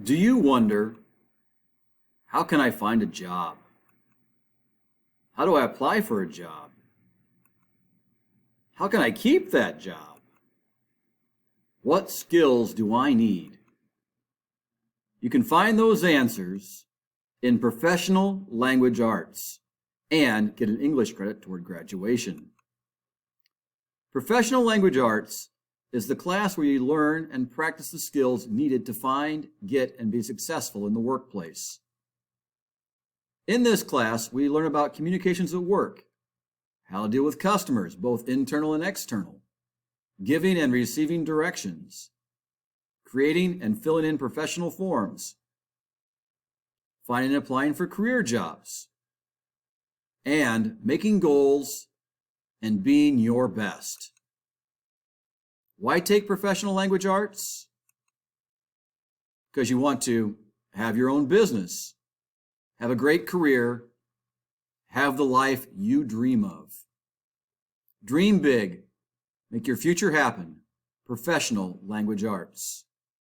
Do you wonder, how can I find a job? How do I apply for a job? How can I keep that job? What skills do I need? You can find those answers in Professional Language Arts and get an English credit toward graduation. Professional Language Arts is the class where you learn and practice the skills needed to find, get, and be successful in the workplace. In this class, we learn about communications at work, how to deal with customers, both internal and external, giving and receiving directions, creating and filling in professional forms, finding and applying for career jobs, and making goals and being your best. Why take Professional Language Arts? Because you want to have your own business, have a great career, have the life you dream of. Dream big, make your future happen. Professional Language Arts.